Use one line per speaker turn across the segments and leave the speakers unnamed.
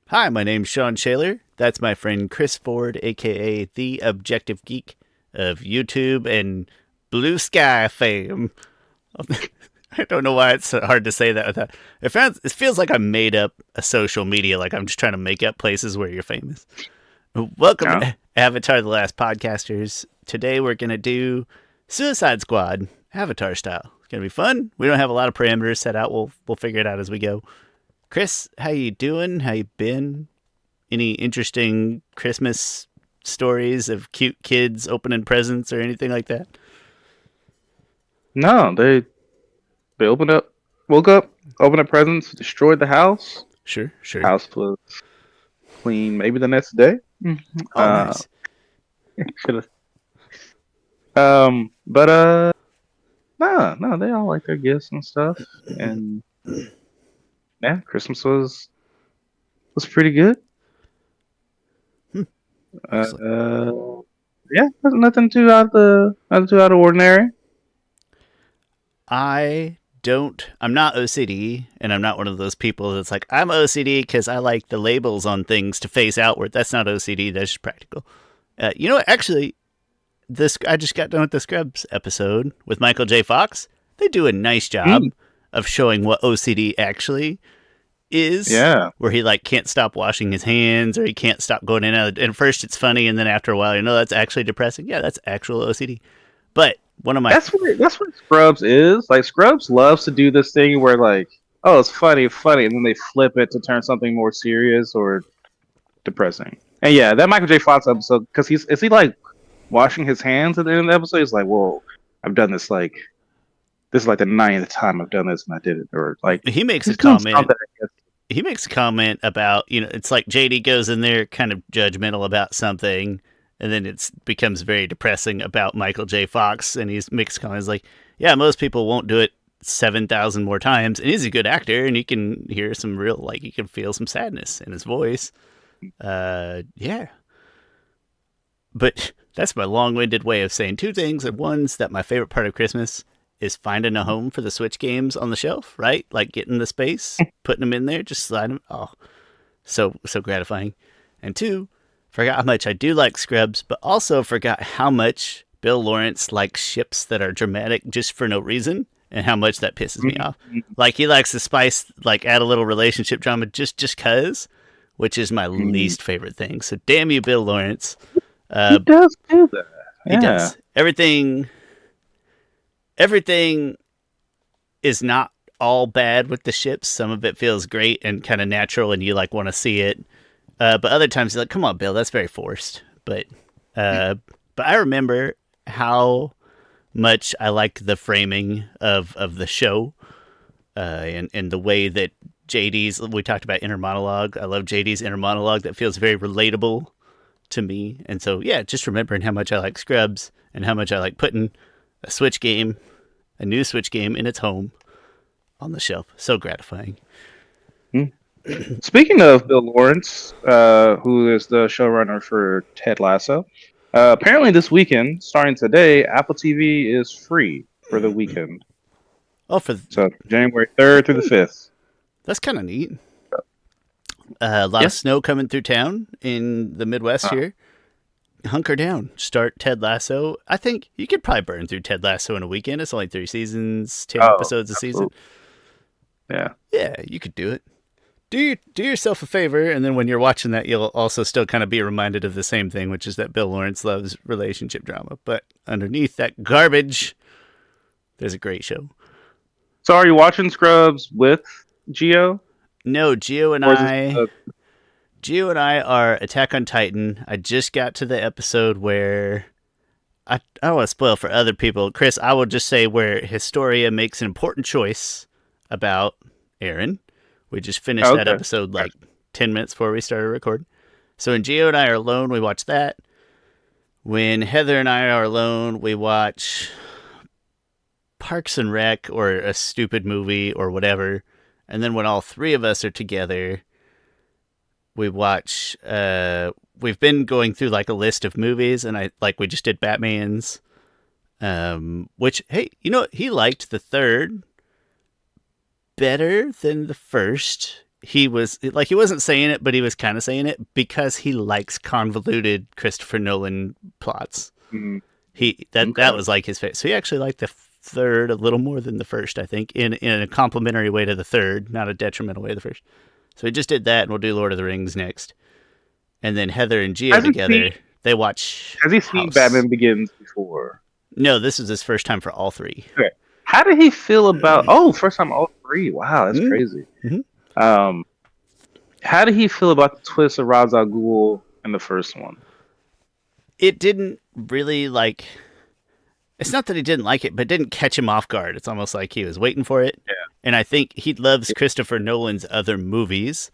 Hi, my name's Shawn Shaler. That's my friend Chris Ford, aka the Objective Geek of YouTube and Blue Sky fame. I don't know why it's so hard to say that. It feels like I made up a social media, like I'm just trying to make up places where you're famous. Welcome
Yeah.
to Avatar: The Last Podcasters. Today we're gonna do Suicide Squad, Avatar style. It's gonna be fun. We don't have a lot of parameters set out. We'll figure it out as we go. Chris, how you doing? How you been? Any interesting Christmas stories of cute kids opening presents or anything like that?
No, they opened up, woke up, opened up presents, destroyed the house.
Sure, sure.
House was clean. Maybe the next day. Mhm.
Oh,
Uh,
nice.
should have. But no, they all like their gifts and stuff. And yeah, Christmas was pretty good.
Hmm, excellent.
Uh, yeah, nothing too nothing too out of ordinary.
I'm not OCD, and I'm not one of those people that's like, I'm OCD because I like the labels on things to face outward. That's not OCD, that's just practical. You know what? Actually, I just got done with the Scrubs episode with Michael J. Fox. They do a nice job
Mm,
of showing what OCD actually is,
yeah,
where he like can't stop washing his hands or he can't stop going in and out. And at first it's funny, and then after a while, that's actually depressing. Yeah, that's actual OCD. But one of my
that's what Scrubs is. Like Scrubs loves to do this thing where like, oh, it's funny, and then they flip it to turn something more serious or depressing. And yeah, that Michael J. Fox episode, because is he like washing his hands at the end of the episode? He's like, "Whoa, I've done this like this is like the ninth time I've done this and I did it," or like
he makes a
he's doing
comment.
something. I guess.
He makes a comment about it's like JD goes in there kind of judgmental about something, and then it becomes very depressing about Michael J. Fox, and he's makes comments like, "Yeah, most people won't do it 7,000 more times," and he's a good actor, and you can hear some real you can feel some sadness in his voice. Yeah, but that's my long-winded way of saying two things. And one's that my favorite part of Christmas is finding a home for the Switch games on the shelf, right? Like getting the space, putting them in there, just sliding them. Oh, so gratifying. And two, forgot how much I do like Scrubs, but also forgot how much Bill Lawrence likes ships that are dramatic just for no reason, and how much that pisses me off. Like he likes to spice, like add a little relationship drama just cause, which is my
Mm.
least favorite thing. So damn you, Bill Lawrence.
He
Uh,
does do that.
he
Yeah.
does everything is not all bad with the ships. Some of it feels great and kind of natural, and you like want to see it. But other times you're like, "Come on, Bill, that's very forced." Uh, but I remember how much I like the framing of the show, and the way that JD's. We talked about inner monologue. I love JD's inner monologue. That feels very relatable to me. And so yeah, just remembering how much I like Scrubs and how much I like putting a Switch game, a new Switch game in its home on the shelf. So gratifying.
Mm. Speaking of Bill Lawrence, who is the showrunner for Ted Lasso, apparently this weekend, starting today, Apple TV is free for the weekend.
Oh, for
So January 3rd through the 5th.
that's kind of neat. A lot
Yeah.
of snow coming through town in the Midwest
Uh,
here. Hunker down. Start Ted Lasso. I think you could probably burn through Ted Lasso in a weekend. It's only 3 seasons, 10
oh,
episodes a season.
absolutely. Yeah.
Yeah, you could do it. Do yourself a favor, and then when you're watching that, you'll also still kind of be reminded of the same thing, which is that Bill Lawrence loves relationship drama. But underneath that garbage, there's a great show.
So are you watching Scrubs with Geo?
No,
Or is this
Gio and I are Attack on Titan. I just got to the episode where I don't want to spoil for other people. Chris, I will just say where Historia makes an important choice about Aaron. We just finished that
okay.
episode like 10 minutes before we started recording. So when Gio and I are alone, we watch that. When Heather and I are alone, we watch Parks and Rec or a stupid movie or whatever. And then when all three of us are together, we watch. We've been going through like a list of movies, and we just did Batman's. Which hey, he liked the third better than the first. he was like, he wasn't saying it, but he was kind of saying it because he likes convoluted Christopher Nolan plots.
Mhm.
That
Okay.
was like his favorite. So he actually liked the third a little more than the first, I think, in a complimentary way to the third, not a detrimental way to the first. So we just did that, and we'll do Lord of the Rings next. And then Heather and Geo
Has he seen
together, they watch
Has he seen
House.
Batman Begins before?
No, this is his first time for all three.
Okay. How did he feel about? Oh, first time all three. Wow, that's crazy.
Mm-hmm.
Um, how did he feel about the twist of Ra's al Ghul in the first one?
It didn't really like. It's not that he didn't like it, but it didn't catch him off guard. It's almost like he was waiting for it. And I think he loves Christopher Nolan's other movies,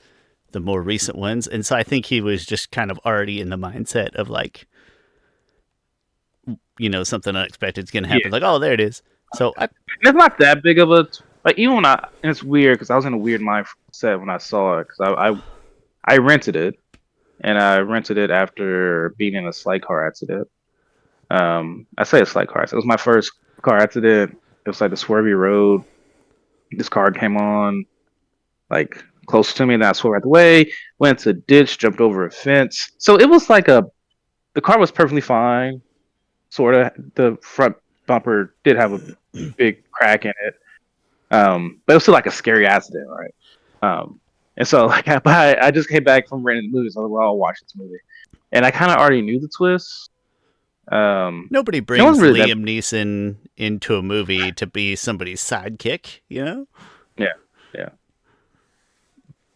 the more recent ones. And so I think he was just kind of already in the mindset of like, something unexpected is going to
Yeah,
happen. Like, oh, there it is. So
it's not that big of a like. Even when and it's weird because I was in a weird mindset when I saw it because I rented it and I rented it after being in a slight car accident. I say a slight car accident. It was my first car accident. It was like the swervy road. This car came on like close to me, and I swerved out the way. Went to a ditch, jumped over a fence. So it was like the car was perfectly fine. Sort of. The front bumper did have a big crack in it. But it was still like a scary accident, right? And so like I just came back from renting the movie, so I was like, well, I'll watch this movie. And I kind of already knew the twist.
nobody
It wasn't
brings
really that.
Liam Neeson into a movie to be somebody's sidekick, you know?
Yeah, yeah.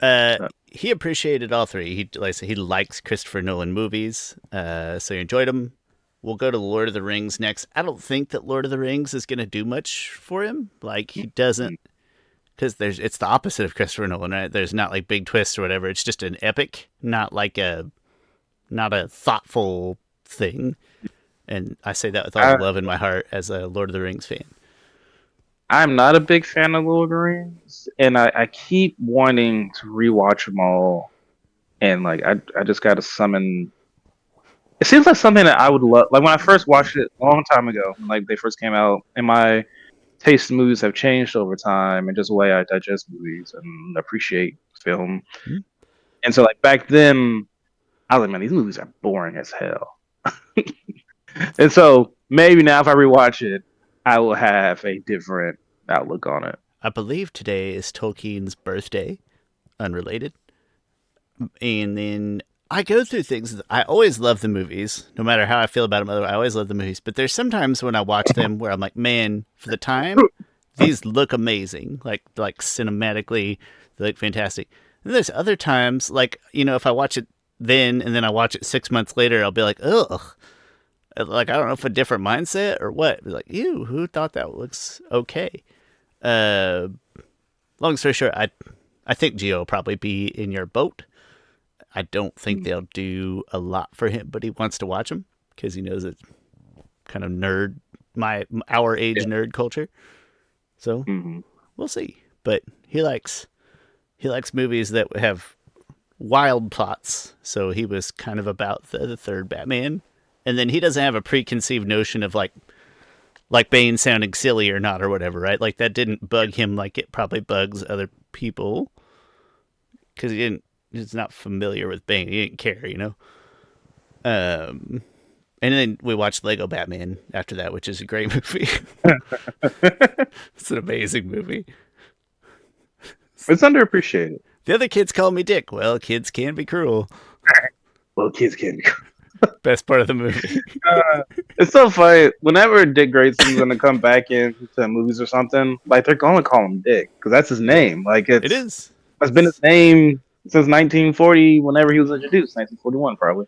Uh,
So,
he appreciated all three. He like I said, he likes Christopher Nolan movies, so he enjoyed them. We'll go to Lord of the Rings next. I don't think that Lord of the Rings is going to do much for him. Like he doesn't, because it's the opposite of Christopher Nolan. Right? There's not like big twists or whatever. It's just an epic, not a thoughtful thing. And I say that with all the
I
love in my heart as a Lord of the Rings fan.
I'm not a big fan of Lord of the Rings, and I keep wanting to rewatch them all. And like I just got to summon. It seems like something that I would love. Like when I first watched it a long time ago, when like they first came out, and my taste in movies have changed over time, and just the way I digest movies and appreciate film.
Hmm?
And so like back then, I was like, man, these movies are boring as hell. And so maybe now if I rewatch it, I will have a different outlook on it.
I believe today is Tolkien's birthday, unrelated. And then I go through things. I always love the movies, no matter how I feel about them. I always love the movies. But there's sometimes when I watch them where I'm like, man, for the time, these look amazing. Like cinematically, they look fantastic. And there's other times, like if I watch it then and then I watch it 6 months later, I'll be like, ugh. Like I don't know if a different mindset or what. Like, ew, who thought that looks okay? Uh, Long story short, I think Gio will probably be in your boat. I don't think they'll do a lot for him, but he wants to watch them because he knows it's kind of our age
Yeah.
nerd culture. So
Mm-hmm.
we'll see. But he likes movies that have wild plots. So he was kind of about the third Batman, and then he doesn't have a preconceived notion of like Bane sounding silly or not or whatever, right? Like that didn't bug him like it probably bugs other people because he's not familiar with Bane. He didn't care. And then we watched Lego Batman after that, which is a great movie. It's an amazing movie.
It's underappreciated.
The other kids call me Dick. Well, kids can be cruel.
Well, kids can.
Best part of the movie.
It's so funny. Whenever Dick Grayson's gonna come back into movies or something, like they're gonna call him Dick because that's his name. Like
It is.
it's been his name since 1940. Whenever he was introduced, 1941 probably.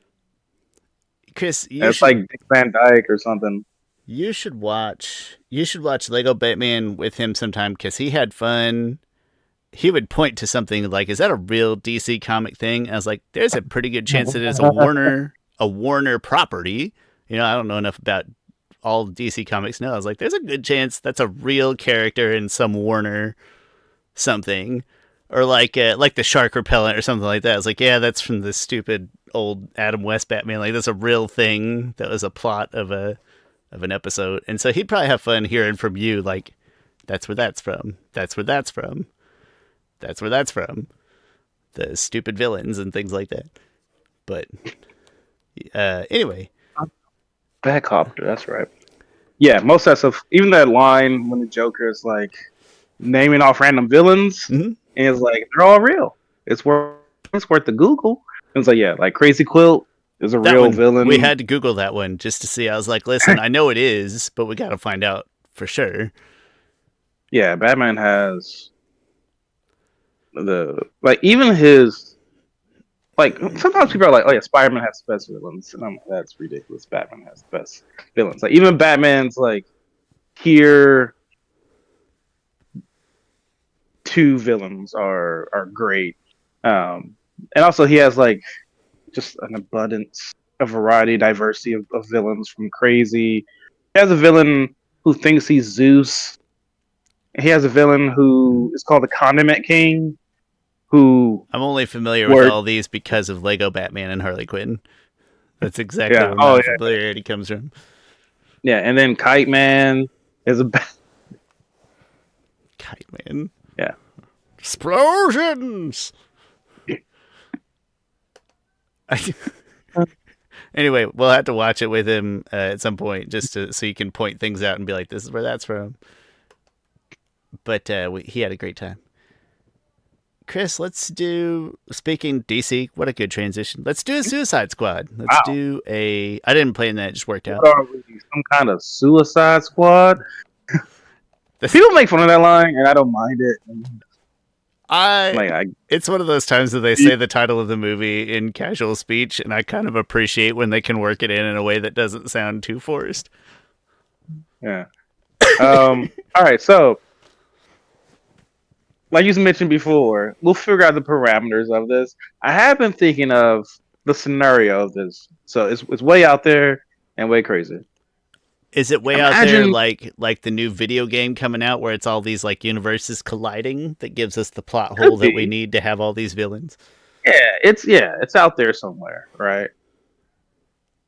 Chris,
It's like Dick Van Dyke or something.
you should watch Lego Batman with him sometime because he had fun. He would point to something like, "Is that a real DC comic thing?" And I was like, "There's a pretty good chance it is a Warner property." I don't know enough about all DC comics now. I was like, "There's a good chance that's a real character in some Warner something." Or like the shark repellent or something like that. I was like, yeah, that's from the stupid old Adam West Batman. Like that's a real thing that was a plot of an episode. And so he'd probably have fun hearing from you, like, that's where that's from. That's where that's from. That's where that's from. the stupid villains and things like that. But anyway,
Backcopter, that's right. Yeah, most of that stuff. Even that line when the Joker is like naming off random villains,
mhm.
and it's like they're all real. It's worth the Google. It's like, yeah, like Crazy Quilt is a
That
real
one we
villain.
had to Google that one just to see. I was like, listen, I know it is, but we got to find out for sure.
Yeah, Batman has the like even his like sometimes people are like, oh yeah, Spider Man has the best villains, and I'm like, that's ridiculous. Batman has the best villains. Like even Batman's like here two villains are great. And also he has like just an abundance, a variety, diversity of villains from crazy. He has a villain who thinks he's Zeus. He has a villain who is called the Condiment King, who
I'm only familiar with
worked.
all these because of Lego Batman and Harley Quinn. That's exactly
Yeah.
where
Oh
my
yeah.
familiarity comes from.
Yeah. And then Kite Man is a
Kite Man.
yeah.
Explosions! Anyway, we'll have to watch it with him at some point just so you can point things out and be like, this is where that's from. But he had a great time. Chris, let's do, speaking DC, what a good transition. Let's do a Suicide Squad. Let's
Wow.
do a, I didn't play in that, it just worked out.
What are we? Some kind of Suicide Squad? People make fun of that line, and I don't mind it.
I
Like I
It's one of those times that they say the title of the movie in casual speech, and I kind of appreciate when they can work it in a way that doesn't sound too forced.
yeah. All right. So, like you mentioned before, we'll figure out the parameters of this. I have been thinking of the scenario of this, so it's way out there and way crazy.
Is it way out there
Imagine,
like the new video game coming out where it's all these like universes colliding that gives us the plot hole
could
that we
be,
need to have all these villains?
it's out there somewhere, right?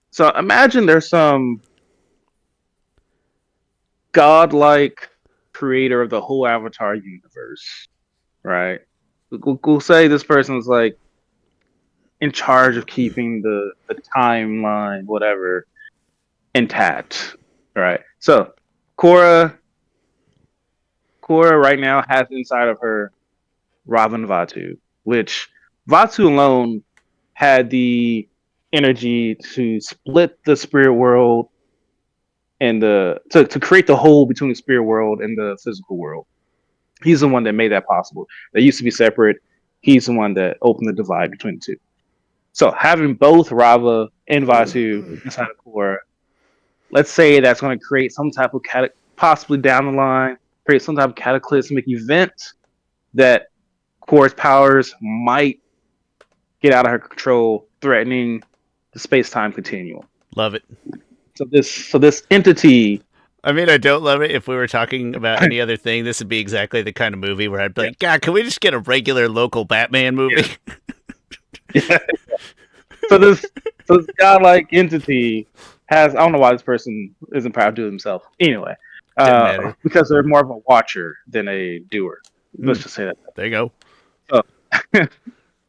So imagine there's some godlike creator of the whole Avatar universe, right? We'll say this person's like in charge of keeping the timeline, whatever, intact, right? So Korra, Korra right now has inside of her Ravan Vatu, which Vatu alone had the energy to split the spirit world and to create the hole between the spirit world and the physical world. He's the one that made that possible. They used to be separate. He's the one that opened the divide between the two. So having both Rava and Vatu inside of Korra, let's say that's going to create some type of possibly down the line, create some type of cataclysmic event that Korra's powers might get out of her control, threatening the space time continuum.
Love it.
So this entity,
I mean, I don't love it. If we were talking about any other thing, this would be exactly the kind of movie where I'd be like, God, can we just get a regular local Batman movie?
yeah. so this so this godlike entity has, I don't know why this person isn't proud to himself. Anyway,
Didn't matter.
because they're more of a watcher than a doer. Let's just say that.
There you go.
So,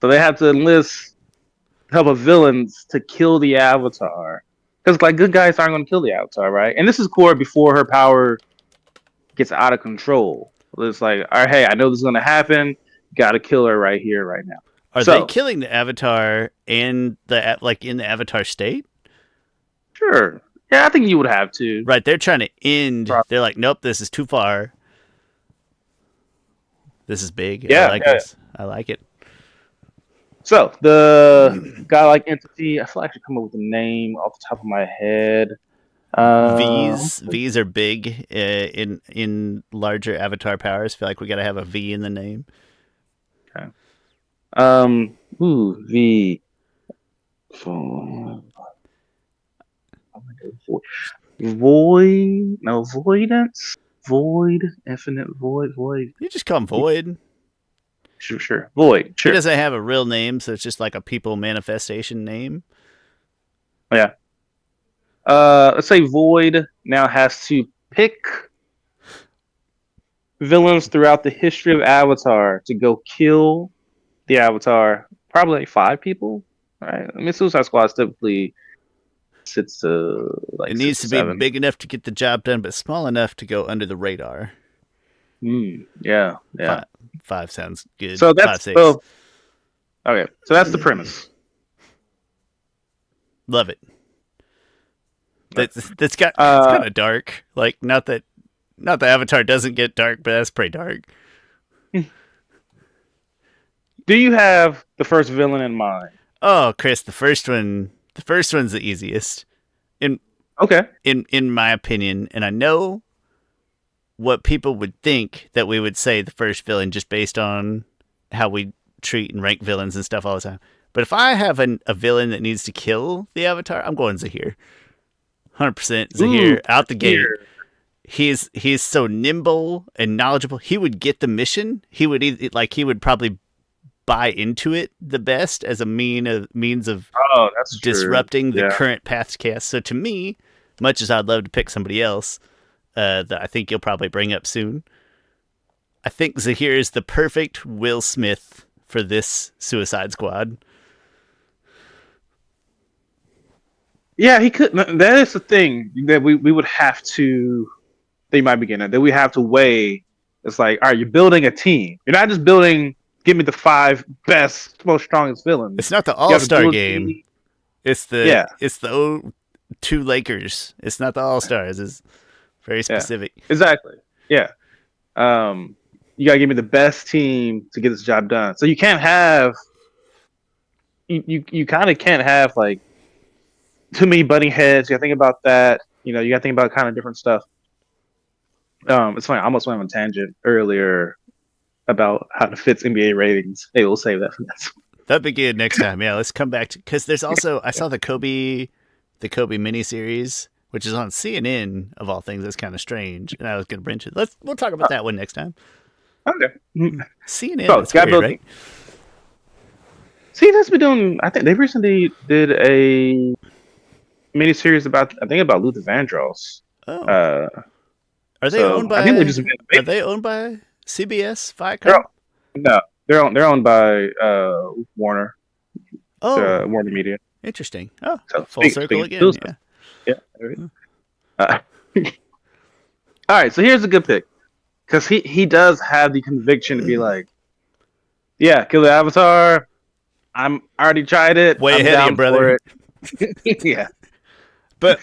so they have to enlist help of villains to kill the Avatar. Because like good guys aren't going to kill the Avatar, right? And this is Korra before her power gets out of control. It's like, all right, hey, I know this is going to happen. Got to kill her right here, right now.
Are they
So
killing the Avatar and the like in the Avatar state?
sure, yeah, I think you would have to.
Right, they're trying to end. They're like, nope, this is too far. This is big. I
Yeah,
like
yeah.
this. I like it.
So the godlike entity, I feel like I should come up with a name off the top of my head.
V's are big in larger Avatar powers. Feel like we got to have a V in the name.
Okay. V. Void. No, voidance. Void. Infinite void. Void.
You just call him Void.
Sure. Void. Sure.
He doesn't have a real name, so it's just like a people manifestation name.
Yeah. Let's say Void now has to pick villains throughout the history of Avatar to go kill the Avatar, probably like 5 people. Right? I mean, Suicide Squad typically sits to
It
like six
needs
to
to be
seven.
big enough to get the job done, but small enough to go under the radar.
Yeah, yeah.
Five, five sounds good.
So
Five,
that's
six.
so okay. So that's the premise.
Love it.
Right.
That's got it's
Uh,
kind of dark. Like not the Avatar doesn't get dark, but that's pretty dark.
do you have the first villain in mind?
Oh, Chris, the first one's the easiest in
Okay.
in my opinion, and I know what people would think that we would say the first villain just based on how we treat and rank villains and stuff all the time. But if I have a villain that needs to kill the Avatar, I'm going Zahir. 100%
Ooh,
Zahir out the gate.
here.
He's so nimble and knowledgeable. He would get the mission. He would probably buy into it the best as a means of
Oh, that's true.
disrupting the
Yeah.
current path to chaos. So to me, much as I'd love to pick somebody else, that I think you'll probably bring up soon, I think Zahir is the perfect Will Smith for this Suicide Squad.
Yeah, he could. That is the thing that we would have to. They might begin that we have to weigh. It's like, all right, you're building a team. You're not just building. Give me the 5 best, most strongest
It's
villains.
not the
You
All
have to
Star
build a
game.
team.
It's the
Yeah,
it's the two Lakers. It's not the All Stars. It's very
yeah,
specific.
exactly. Yeah. Um, you gotta give me the best team to get this job done. So you can't have you kind of can't have like too many butting heads. You gotta think about that. You gotta think about kind of different stuff. It's funny. I almost went on a tangent earlier about how to fits NBA ratings. Hey, we'll save that for next.
That'd be good next time. Yeah, let's come back to because there's also I saw the Kobe miniseries, which is on CNN of all things. That's kind of strange, and I was going to bring it. We'll talk about that one next time.
Okay.
CNN,
So,
that's
gotta
weird,
build.
right?
See, that's been doing. I think they recently did a miniseries about. I think about Luther Vandross.
Oh,
Uh,
are they
so
owned
I think they've
by
just been.
are they owned by CBS
They're,
Viacom?
no, they're owned by Warner,
Oh,
Warner Media.
interesting. Oh,
So
full circle
speaking of
again.
exclusive,
Yeah.
yeah. Uh, all right, so here's a good pick because he does have the conviction to be like, yeah, kill the Avatar. I already tried it.
Way
I'm
ahead of you,
down for
brother.
it. Yeah.
But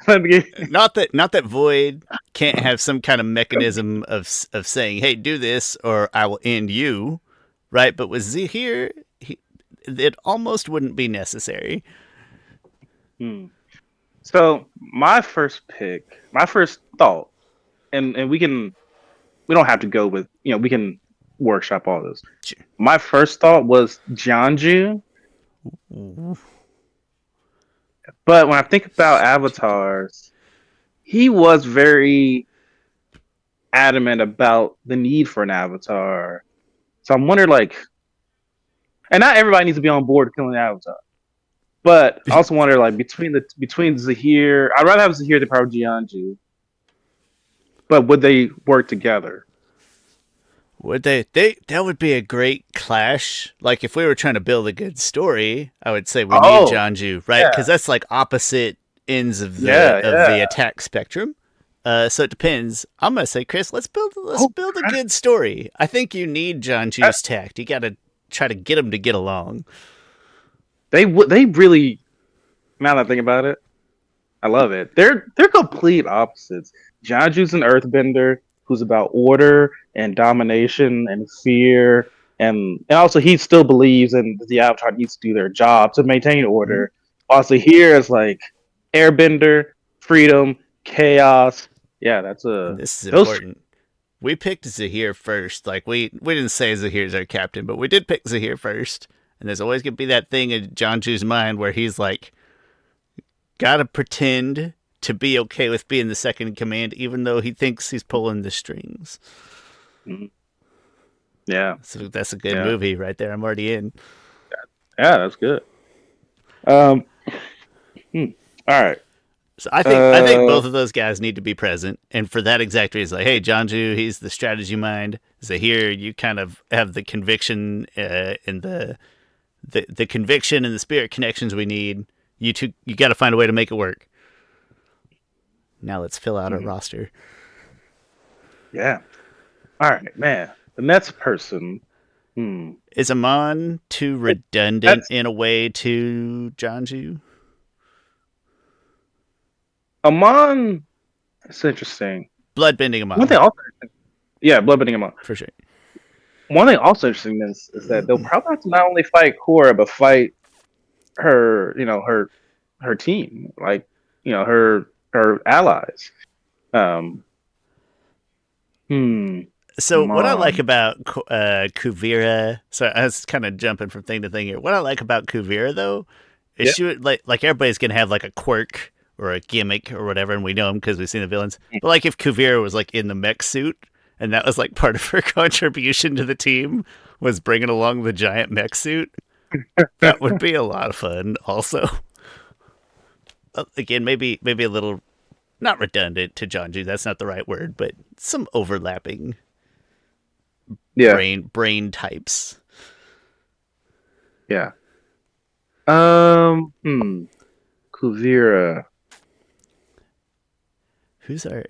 Let me get-
not that Void can't have some kind of mechanism of saying, "Hey, do this, or I will end you," right? But with Zahir, it almost wouldn't be necessary.
Hmm. So my first pick, my first thought, and we don't have to go with we can workshop all this.
Sure.
My first thought was Jianju, but when I think about avatars, he was very adamant about the need for an avatar. So I'm wondering, like, and not everybody needs to be on board killing the avatar, but I also wonder, like, between Zahir, I'd rather have Zahir than probably Jianju, but would they work together?
Would they? That would be a great clash. Like if we were trying to build a good story, I would say we need
Oh,
Janju, right?
yeah,
Because that's like opposite ends of the
yeah,
of
yeah.
the attack spectrum. So it depends. I'm gonna say, Chris, let's
Oh,
build a
crap.
good story. I think you need
Uh,
Janju's tact. You got to try to get them to get along.
they really. Now that I think about it, I love it. They're complete opposites. Janju's an earthbender who's about order and domination and fear, and also he still believes in the Avatar needs to do their job to maintain
Mhm.
order. Also, here is like airbender, freedom, chaos. Yeah, that's
And
a
this is
those.
important. We picked Zahir first. Like we didn't say Zahir's our captain, but we did pick Zahir first. And there's always gonna be that thing in Janju's mind where he's like, gotta pretend to be okay with being the second in command, even though he thinks he's pulling the strings.
Mhm. Yeah,
So that's a good
yeah,
movie right there. I'm already in.
yeah. That's good. Um, hmm. All right.
So I think
Uh,
both of those guys need to be present, and for that exact reason, like, hey, Jonju, he's the strategy mind. So here you kind of have the conviction and the conviction and the spirit connections we need. You got to find a way to make it work. Now let's fill out our
hmm,
roster.
yeah. All right, man. The next person. Hmm.
Is Amon too redundant
That's
in a way to Jonju?
Amon. It's interesting.
Bloodbending
One thing
Amon,
also, yeah, bloodbending Amon.
for sure.
One thing also interesting is that they'll probably have to not only fight Korra but fight her, her team, like her allies. Um, hmm,
So what I like
Amon.
about Kuvira, so I was kind of jumping from thing to thing here. What I like about Kuvira though is
Yeah.
she would like everybody's gonna have like a quirk or a gimmick or whatever, and we know them because we've seen the villains. But like if Kuvira was like in the mech suit, and that was like part of her contribution to the team was bringing along the giant mech suit, that would be a lot of fun. Also, again, maybe a little not redundant to Jonju. That's not the right word, but some overlapping
Yeah.
brain types.
Yeah. Hmm. Kuvira. Uh,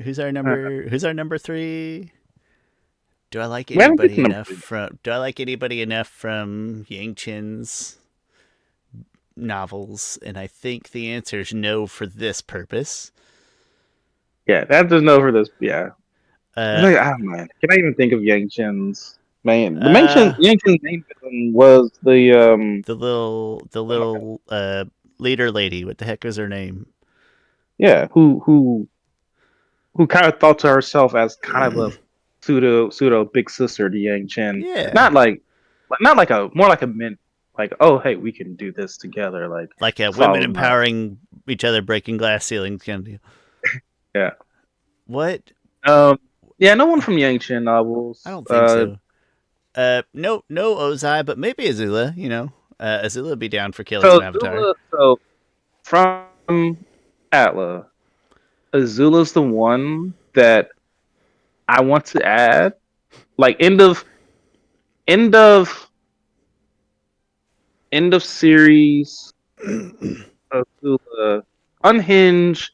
Who's our number three?
we haven't get to number three.
Do I like anybody enough from Yang Chen's novels? And I think the answer is no for this purpose.
Yeah, that doesn't over this. Yeah.
Uh
Like, ah, man. Can I even think of Yang Chen's main?
uh
Yang Chen's main villain was
the
oh my god.
little leader lady, what the heck is her name?
Yeah, who kind of thought to herself as kind of a pseudo big sister to Yang Chen.
Yeah.
Not like a more like a mint, like, oh hey, we can do this together, like
Like women
follow my,
empowering each other, breaking glass ceilings kind of deal.
yeah.
What?
Yeah, no one from Yang Chen
I
novels.
don't think so. No Ozai, but maybe Azula. Azula would be down for killing
So
some Avatar.
Azula, so from Atla, Azula's the one that I want to add. Like end of end of series Azula, unhinged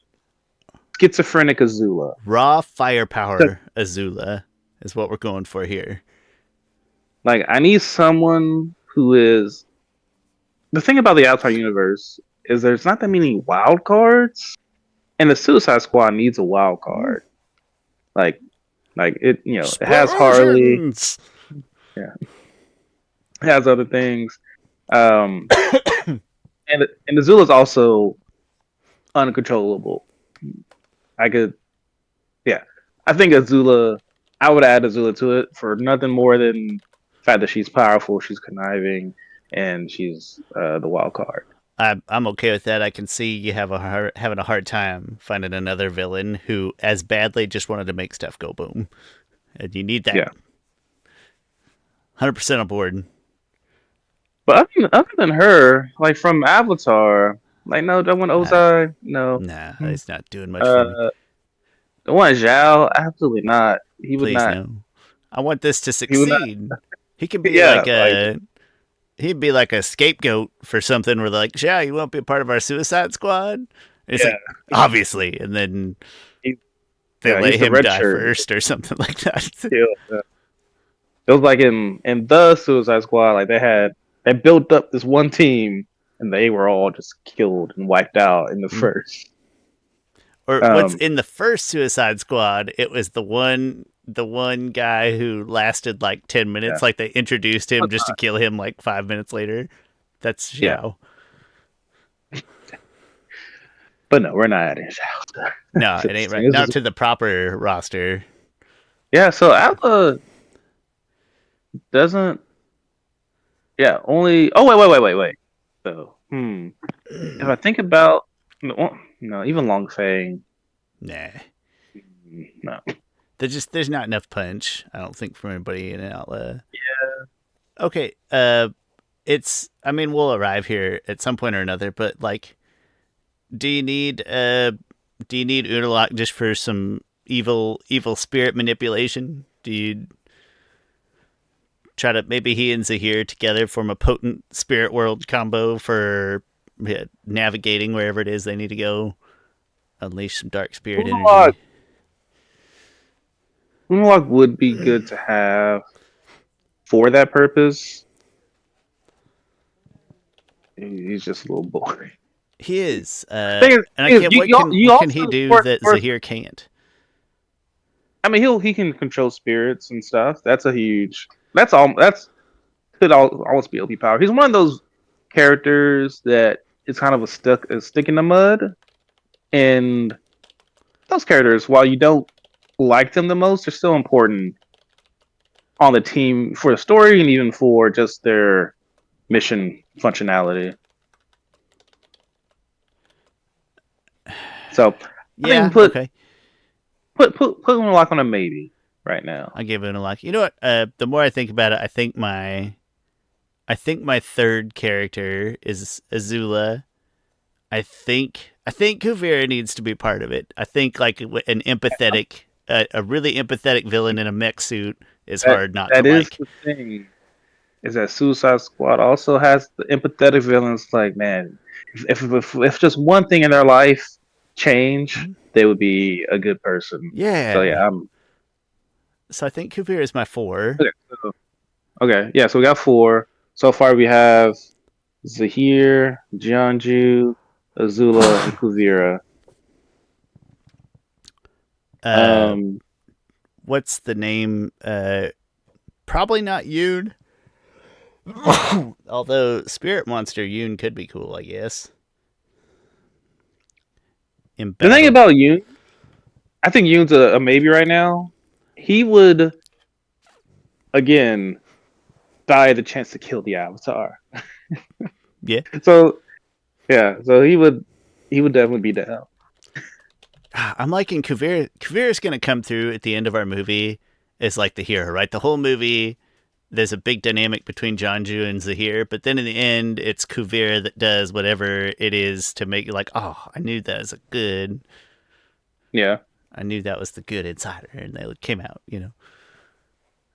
schizophrenic Azula.
Raw firepower Azula is what we're going for here.
Like, I need someone who is. The thing about the Avatar universe is there's not that many wild cards, and the Suicide Squad needs a wild card. Like, it has Harley,
Explosions!
yeah, it has other things, um, and Azula is also uncontrollable. I could, yeah, I think Azula. I would add Azula to it for nothing more than the fact that she's powerful, she's conniving, and she's the wild card.
I'm okay with that. I can see you having a hard time finding another villain who as badly just wanted to make stuff go boom. And you need that
Yeah.
100% on board.
But other than her, like from Avatar, like, no, the one
Uh,
Ozai, no.
nah,
Hmm.
it's not doing much for me.
Uh, the one Zhao, absolutely not. He would
Please
not.
no. I want this to
He would not.
succeed. He can be
Yeah,
like
like,
he'd be like a scapegoat for something where they're like, yeah, you won't be a part of our Suicide Squad. And it's
yeah,
like, obviously, and then
he,
they
yeah.
let
He's the
him
red
die
shirt.
first or something like that.
Yeah. It was like in the Suicide Squad, like they built up this one team, and they were all just killed and wiped out in the first.
Or what's
Um,
in the first Suicide Squad? It was the one guy who lasted like 10 minutes.
yeah,
Like they introduced him just to kill him like 5 minutes later. That's
yeah.
Xiao.
But no, we're not adding Zhao
No,
to
it
this
ain't
thing.
right.
This
Not
is
to the proper roster.
yeah. So Atla doesn't. Yeah, only. Oh, wait. So, if I think about no, even Long Fang,
Nah.
no.
There's not enough punch, I don't think, from anybody in an outlet.
Yeah.
Okay, we'll arrive here at some point or another, but like, do you need Do you need Unalaq just for some evil spirit manipulation? Do you try to maybe he and Zahir together form a potent spirit world combo for navigating wherever it is they need to go, unleash some dark spirit
Unalaq,
energy?
Unalaq would be good to have for that purpose. He's just a little boring.
He is, and I
Thing is,
can't.
you
What can he
also
do
for,
that
for
Zahir can't?
I mean he can control spirits and stuff. That's a huge. That's all. That's could almost be OP power. He's one of those characters that is kind of a stick in the mud, and those characters, while you don't like them the most, are still important on the team for the story and even for just their mission functionality. So I think
Yeah, okay.
put one lock on a maybe right now.
I'll give it a lock. You know what? The more I think about it, I think my third character is Azula. I think Kuvira needs to be part of it. I think like an empathetic, a really empathetic villain in a mech suit is
That
hard not to
that is
like.
the thing. Is that Suicide Squad also has the empathetic villains? Like, man, if just one thing in their life change, they would be a good person. So
Yeah.
yeah, I'm
So I think Kuvira is my four.
okay. Okay, yeah. So we got four so far. We have Zahir, Jianju, Azula, and Kuvira.
Uh,
Um,
what's the name? Probably not Yoon. Although Spirit Monster Yoon could be cool, I guess. In
the thing
battle.
about Yoon, I think Yoon's a maybe right now. He would again die the chance to kill the Avatar.
Yeah.
So yeah, so he would definitely be down.
I'm liking Kuvira. Kuvira's going to come through at the end of our movie as like the hero, right? The whole movie, there's a big dynamic between Janju and Zahir, but then in the end, it's Kuvira that does whatever it is to make you like, oh, I knew that was a good.
Yeah,
I knew that was the good insider, and they came out. You know,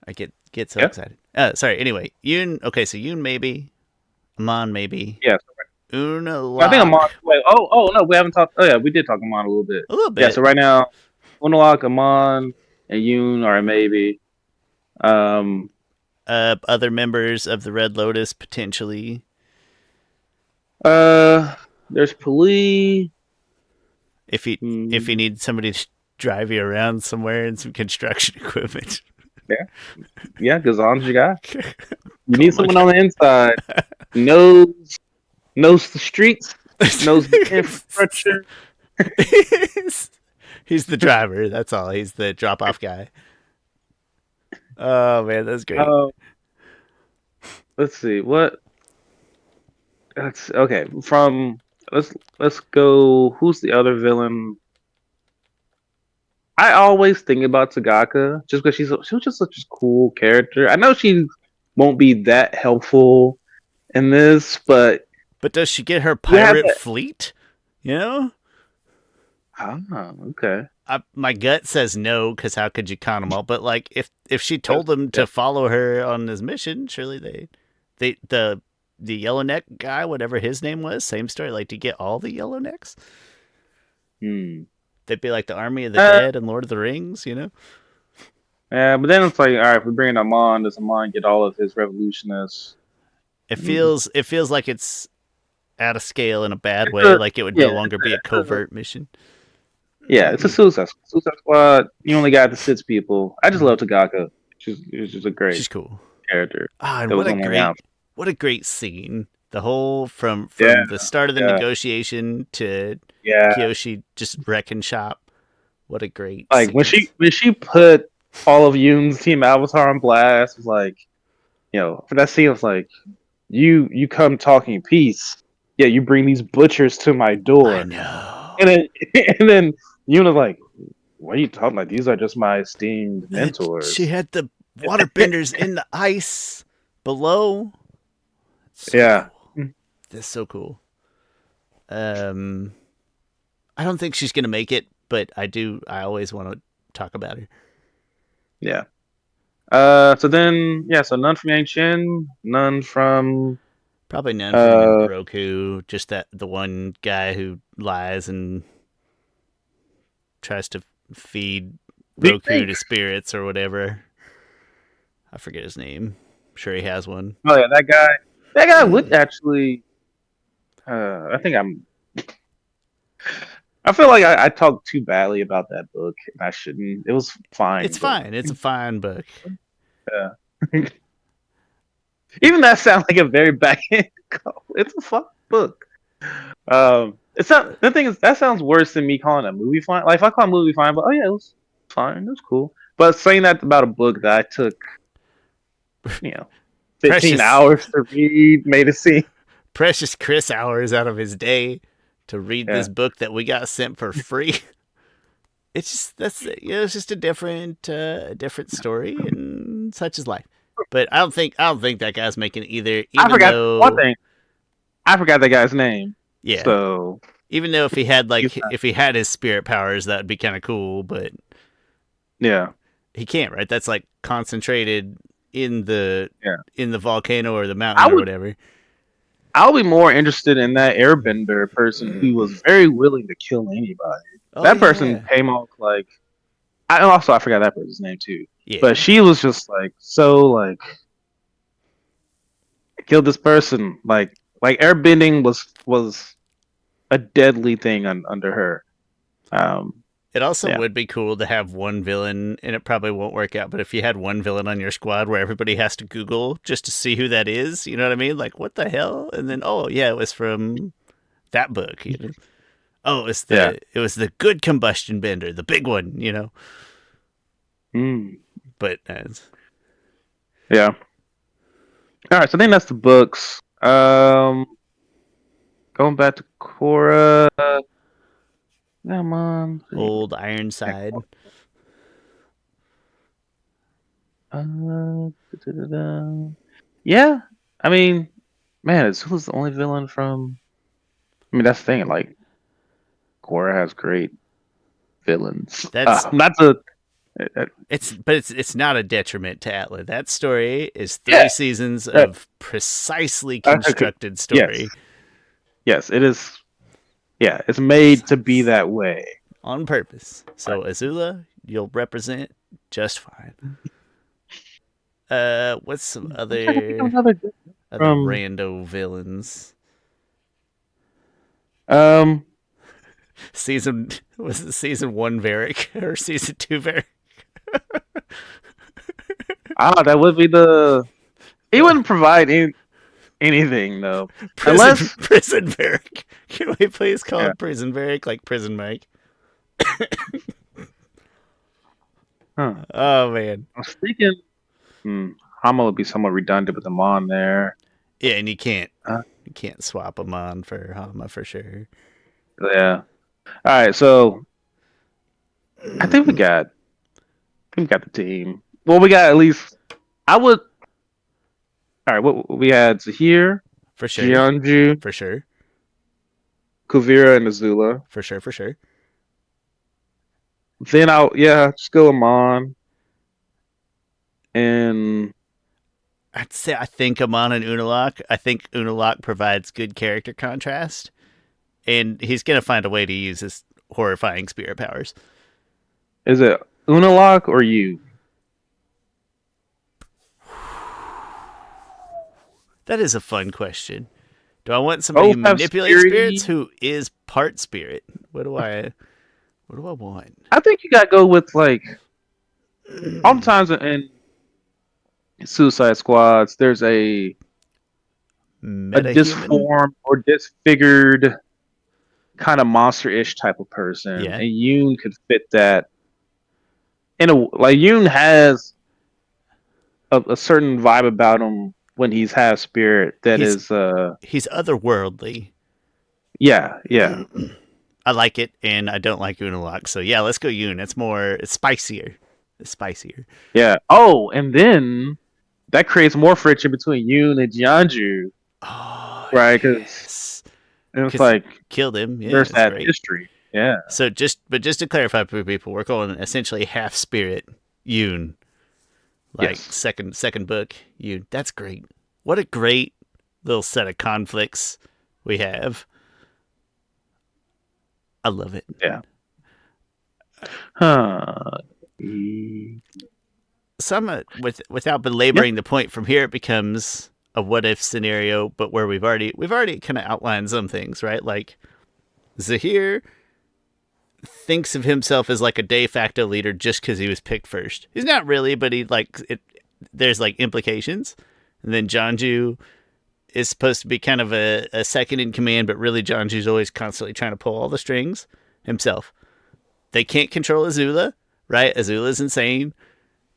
I get so
yeah,
excited. Sorry. Anyway, Yoon. Okay, so Yoon maybe, Amon maybe,
yeah.
Una
I think Amon.
Lock
Wait, oh no, we haven't talked. Oh yeah, we did talk Amon a little bit.
a little
Yeah,
bit.
so right now, Unalaq, Amon, and Yoon are a maybe. Um,
Other members of the Red Lotus potentially.
there's Pali.
If you if you
Mm,
need somebody to drive you around somewhere and some construction equipment.
yeah, yeah, Gazan's your guy. You need
Call my
someone on the inside, knows knows the streets, knows the infrastructure.
He's the driver. That's all. He's the drop off guy. Oh man, that's great.
Uh, let's see what. That's okay. Let's go. Who's the other villain? I always think about Tagaka just because she was just such a cool character. I know she won't be that helpful in this, but
But does she get her
you have
pirate
that.
fleet? You know,
Ah, okay.
my gut says no because how could you count them all? But like, if she
Yeah,
told them
yeah.
to follow her on this mission, surely they the yellow neck guy, whatever his name was, same story. Like, to get all the yellow necks,
Hmm.
they'd be like the army of the
Uh,
dead and Lord of the Rings. You know,
yeah, but then it's like, all right, if we bring Amon, does Amon get all of his revolutionists? Hmm.
it feels like it's out of scale in a bad
It's
way.
a
Like it would
yeah,
no longer be a covert mission.
yeah, it's a Suicide Squad. You only got the six people. I just love Tagaka. She's just a great
She's cool.
character
Ah, and
that was only around.
what a great scene. The whole
Yeah,
from the start of the
yeah,
negotiation to
yeah.
Kyoshi just wrecking shop. What a great
Like
sequence.
when she put all of Yoon's team Avatar on blast, it was like, for that scene, it's like you come talking peace, yeah, you bring these butchers to my
I
door,
know.
and then and then Yoon was like, what are you talking about? These are just my esteemed
She
mentors.
had the waterbenders in the ice below. So
Yeah.
cool. That's so cool. Um I don't think she's gonna make it, but I do. I always want to talk about her.
Yeah. So then, yeah. So none from Yang Chen, none from.
Probably none from
Uh,
Roku. Just that the one guy who lies and tries to feed
do you
Roku
think?
to spirits or whatever. I forget his name. I'm sure he has one.
Oh yeah, that guy. That guy would actually. I think I'm. I feel like I talked too badly about that book, and I shouldn't. It was
It's
fine, but
fine. It's a fine book.
yeah. Even that sounds like a very backhand call. It's a fun book. It's not. The thing is, that sounds worse than me calling a movie fine. Like if I call a movie fine, but oh yeah, it was fine. It was cool. But saying that about a book that I took, you know, 15
Precious,
hours to read, made it seem.
precious Chris hours out of his day to read
Yeah.
this book that we got sent for free. It's just it's just a different story, and such is life. But I don't think that guy's making it either.
I
Even
forgot one
though,
thing. I forgot that guy's name.
yeah,
So
even though if he had
he's not.
if he had his spirit powers, that would be kind of cool. But
Yeah.
he can't, right? That's like concentrated
Yeah.
in the volcano or the
I
mountain or
would.
whatever.
I'll be more interested in that Airbender person who was very willing to kill anybody.
Oh
That person
yeah,
came off like I forgot that person's name too. But
yeah.
she was just like so like killed this person like airbending was a deadly thing under her. Um
It also
yeah.
would be cool to have one villain, and it probably won't work out. But if you had one villain on your squad where everybody has to Google just to see who that is, you know what I mean? Like, what the hell? And then, oh yeah, it was from that book. You know? Oh,
Yeah.
it was the good combustion bender, the big one. You know,
Mm,
but
yeah. All right, so I think that's the books. Going back to Korra. Come on.
old Ironside.
Da-da-da. Yeah, I mean, man, Azula's the only villain from. I mean, that's the thing. Like, Korra has great villains.
That's
Not to.
it's not a detriment to Atlas. That story is
Yeah.
3 seasons
uh,
of precisely
okay.
constructed
Yes.
story
Yes. It is. Yeah. It's made to be that way.
on purpose. So Azula, you'll represent just fine. What's some
I'm trying to think of
other
another good from.
rando villains?
Um.
Season was it season 1 Varric or season 2 Varric?
That would be the. He wouldn't provide anything though, unless.
Prison Varric. Can we please call
Yeah.
him Prison Varric like Prison Mike?
Huh.
Oh man.
I was thinking. Hama would be somewhat redundant with them on there.
Yeah, and
Uh,
you can't swap him on for Hama for sure.
yeah. All right. So I think we got the team. Well, we got at least. I would. All right. What we had Zahir,
For sure.
Jianju,
For sure.
Kuvira, and Azula.
For sure. For sure.
Then I'll just go Amon and
I'd say I think Amon and Unalak. I think Unalak provides good character contrast, and he's gonna find a way to use his horrifying spirit powers.
is it Unalak or you?
That is a fun question. Do I want somebody
Both
who
have
manipulates spirits
security.
who is part spirit? What do I want?
I think you gotta go with like oftentimes in Suicide Squads. There's a
Metahuman?
disformed or disfigured kind of monster-ish type of person,
Yeah.
and Yoon could fit that. In a like Yoon has a certain vibe about him when he's half spirit that
He's
is
he's otherworldly.
yeah.
I like it, and I don't like Unalak. So yeah, let's go Yoon. It's spicier. It's spicier.
Yeah. Oh, and then that creates more friction between Yoon and Jianju,
Oh
right? Because
yes.
it's
Because
like
killed him. Yeah,
there's
that's
that
right.
history. Yeah.
Just to clarify for people, we're going essentially half spirit Yoon, like
Yes.
second book Yoon. That's great. What a great little set of conflicts we have. I love it.
Yeah. Huh. Mm,
Some without
yeah.
belaboring the point, from here it becomes a what if scenario, but where we've already kind of outlined some things, right? Like Zahir thinks of himself as like a de facto leader just because he was picked first. He's not really, but he like it. There's like implications, and then Janju is supposed to be kind of a second in command, but really Janju's always constantly trying to pull all the strings himself. They can't control Azula, right? Azula's insane.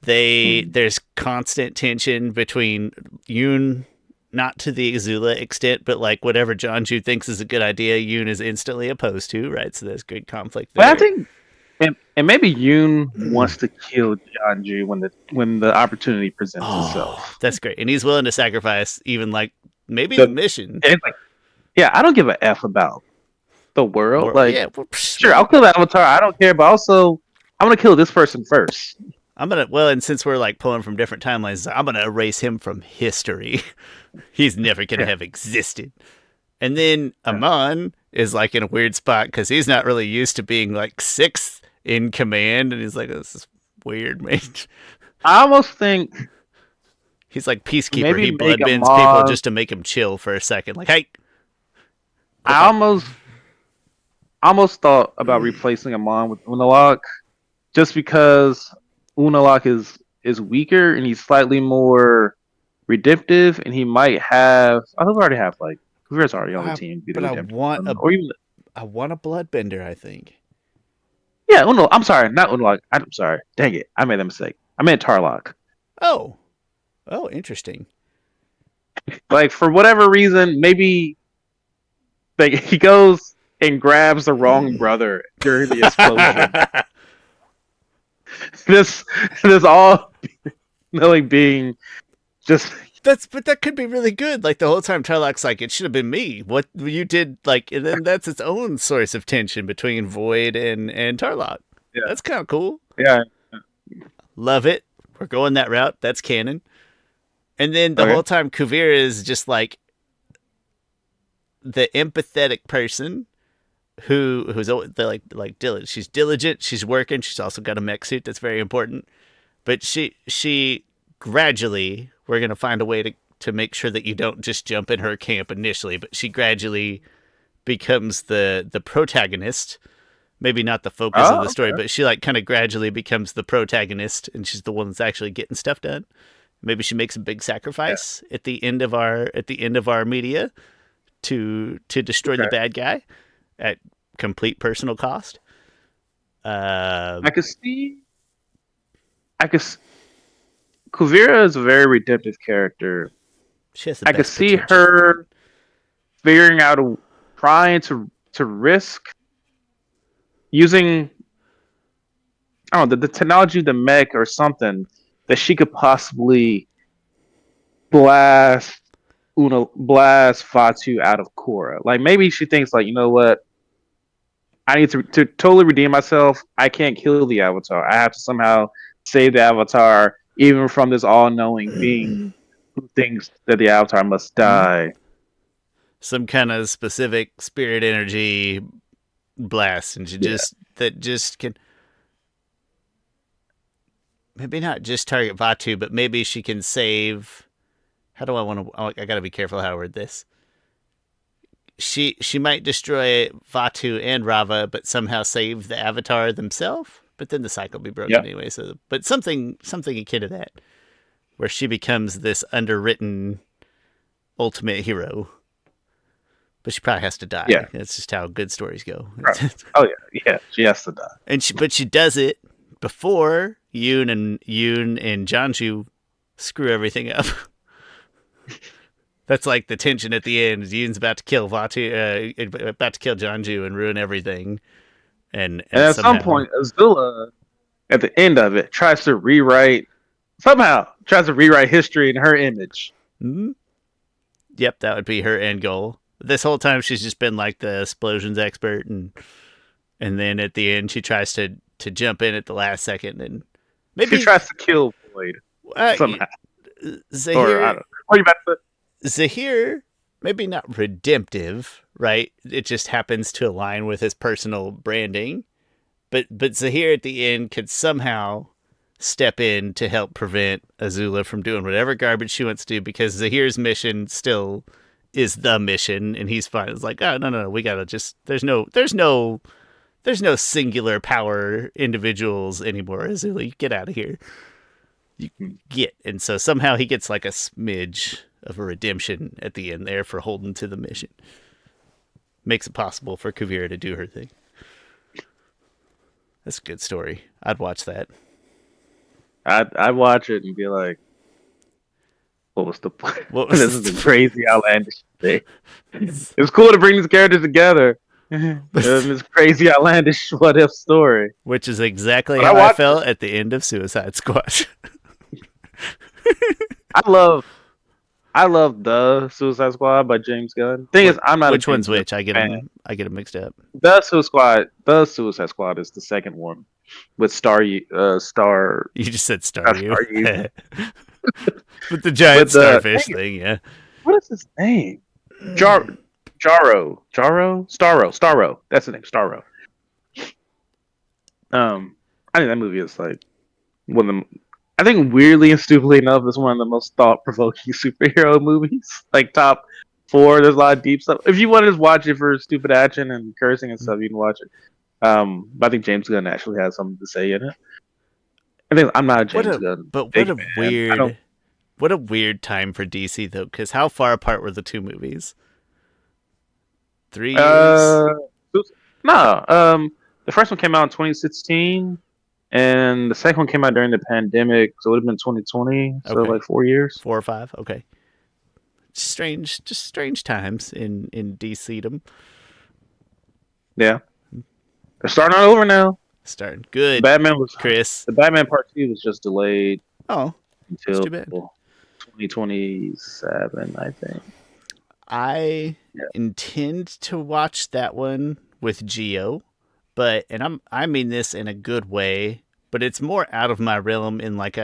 There's constant tension between Yoon, not to the Azula extent, but like whatever Janju thinks is a good idea, Yoon is instantly opposed to, right? So there's good conflict
But I
there.
think, and maybe Yoon wants to kill Janju when the opportunity presents
Oh,
itself.
that's great. And he's willing to sacrifice even like maybe the
The,
mission.
and like, yeah, I don't give a f about the world. Like,
Yeah,
sure, I'll kill the Avatar. I don't care, but also, I'm gonna kill this person first.
and since we're like pulling from different timelines, I'm gonna erase him from history. He's never gonna
Yeah.
have existed. And then
Yeah.
Amon is like in a weird spot because he's not really used to being like sixth in command, and he's like, "This is weird, mate."
I almost think
He's like peacekeeper.
maybe
He
make a
bloodbends people
mod.
just to make him chill for a second. Like, hey, go
I
fight.
almost thought about replacing Amon with Unalaq just because Unalaq is weaker and he's slightly more redemptive, and he might have. I think we already have like Kuvira's already on the team, be the
But I
redemptive
want
one,
a
or even
I want a bloodbender. I think.
yeah. Uno, I'm sorry, not Unalaq. I'm sorry. Dang it, I made that mistake. I meant Tarlock.
Oh, interesting.
Like for whatever reason, maybe like he goes and grabs the wrong brother during the explosion. this this all knowing being just
But that could be really good. Like the whole time, Tarlock's like, it should have been me. What you did, like, and then that's its own source of tension between Void and Tarlock.
yeah
That's kind of cool.
yeah
Love it. We're going that route. That's canon. And then the
okay
whole time, Kuvira is just like the empathetic person who's always like diligent. She's diligent. She's working. She's also got a mech suit that's very important. But she gradually, we're gonna find a way to make sure that you don't just jump in her camp initially, but she gradually becomes the protagonist. Maybe not the focus of
oh
the story,
okay
but she like kind of gradually becomes the protagonist, and she's the one that's actually getting stuff done. Maybe she makes a big
yeah
sacrifice at the end of our media to destroy the
okay
bad guy at complete personal cost.
I could see I could s- Kuvira is a very redemptive character.
She has the
I could
best
see
potential.
her figuring out trying to risk using I don't know the technology, the mech or something that she could possibly blast blast Fatu out of Korra. Like maybe she thinks like, you know what, I need to totally redeem myself. I can't kill the Avatar. I have to somehow save the Avatar, even from this all-knowing being who thinks that the Avatar must die.
Some kind of specific spirit energy blast, and she
Yeah,
just can maybe not just target Vatu, but maybe she can save. How do I want to? I gotta be careful how I word this. She might destroy Vatu and Rava, but somehow save the Avatar themselves. But then the cycle will be broken
yeah,
anyway. So, but something akin to that, where she becomes this underwritten ultimate hero. But she probably has to
yeah.
die. That's just how good stories go.
Right. Oh yeah, yeah. She has to die.
But she does it before Yoon and Janju screw everything up. That's like the tension at the end. Yoon's about to kill about to kill Janju and ruin everything,
And
and
at some
somehow,
point, Azula, at the end of it, tries to rewrite history in her image.
hmm, yep, that would be her end goal. This whole time, she's just been like the explosions expert, and and then at the end she tries to jump in at the last second, and
She
maybe
tries to kill Floyd somehow. Or I don't
Zahir
know. What are you about to
Zahir, maybe not redemptive, right? It just happens to align with his personal branding. But Zahir at the end could somehow step in to help prevent Azula from doing whatever garbage she wants to do, because Zahir's mission still is the mission, and he's fine. It's like, oh no, we gotta just there's no singular power individuals anymore. Azula, you get out of here. You get, and so somehow he gets like a smidge of a redemption at the end there for holding to the mission. Makes it possible for Kuvira to do her thing. That's a good story. I'd watch that.
I'd watch it and be like, what was the point?
What was
This is a crazy outlandish thing. It was cool to bring these characters together. This crazy outlandish what if story.
Which is exactly
But
how I felt at the end of Suicide Squad.
I love the Suicide Squad by James Gunn. Thing is, I'm not.
Which
a
one's
James
which?
Gunn
I get
fan.
them. I get them mixed up.
The Suicide Squad is the second one with Star.
You just said
Star
Staryu. With the giant starfish thing, yeah.
What is his name? Starro. That's the name. Starro. I think that movie is like one of the. I think weirdly and stupidly enough, it's one of the most thought-provoking superhero movies. Like top 4. There's a lot of deep stuff. If you want to just watch it for stupid action and cursing and stuff, you can watch it. But I think James Gunn actually has something to say in it. I think I'm not a James Gunn.
But
big
fan. What a weird time for DC though, because how far apart were the two movies? 3 years?
No. The first one came out in 2016, and the second one came out during the pandemic, so it would have been 2020. So
Okay.
like 4 years.
4 or 5. Okay. Strange times in DCdom.
Yeah, they're starting out over now.
Starting good. Chris.
The Batman Part 2 was just delayed.
Oh,
until
too bad.
2027, I think.
I intend to watch that one with Geo, and I mean this in a good way, but it's more out of my realm in like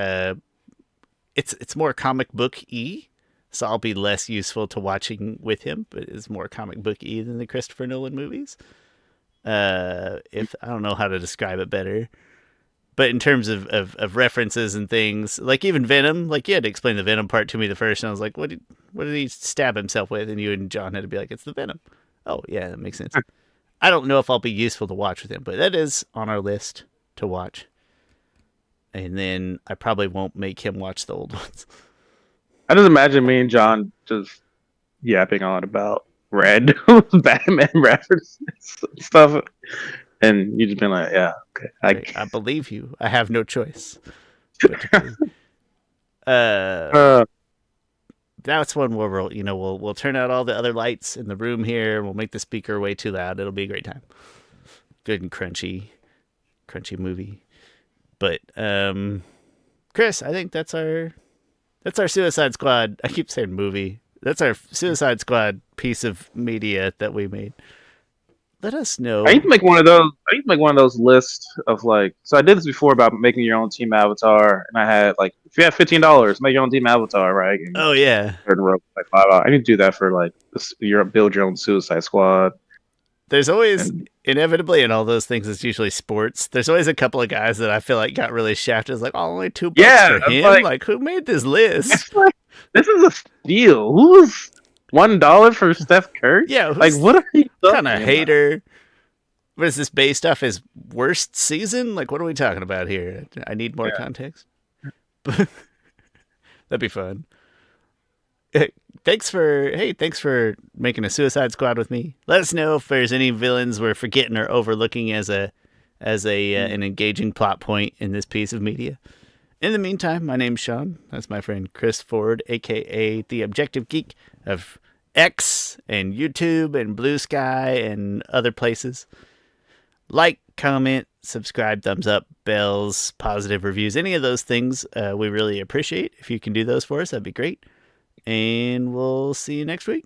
it's more comic book-y, so I'll be less useful to watching with him, but it's more comic book-y than the Christopher Nolan movies. If I don't know how to describe it better. But in terms of references and things, like even Venom, like you had to explain the Venom part to me the first, and I was like, what did he stab himself with? And you and John had to be like, it's the Venom. Oh, yeah, that makes sense. I don't know if I'll be useful to watch with him, but that is on our list to watch. And then I probably won't make him watch the old ones.
I just imagine me and John just yapping on about random Batman references and stuff. And you just been like, yeah, okay.
I believe you. I have no choice. That's one where we'll turn out all the other lights in the room here. We'll make the speaker way too loud. It'll be a great time. Good and crunchy movie. But Chris, I think that's our Suicide Squad. I keep saying movie. That's our Suicide Squad piece of media that we made. Let us know.
I need to make one of those lists of like. So I did this before about making your own team avatar, and I had like, if you have $15, make your own team avatar, right? And
oh yeah.
Like $5. I need to do that for like build your own Suicide Squad.
There's always inevitably in all those things. It's usually sports. There's always a couple of guys that I feel like got really shafted. It's like, oh, only $2 for him. Like, who made this list?
Like, this is a steal. Who's $1 for Steph Curry?
Yeah,
like what are you
kind of hater? What is this based off his worst season? Like, what are we talking about here? I need more context. That'd be fun. Thanks for making a Suicide Squad with me. Let us know if there's any villains we're forgetting or overlooking as an engaging plot point in this piece of media. In the meantime, my name's Shawn. That's my friend Chris Ford, aka the Objective Geek of X and YouTube and Blue Sky and other places. Like, comment, subscribe, thumbs up, bells, positive reviews, any of those things we really appreciate. If you can do those for us, that'd be great. And we'll see you next week.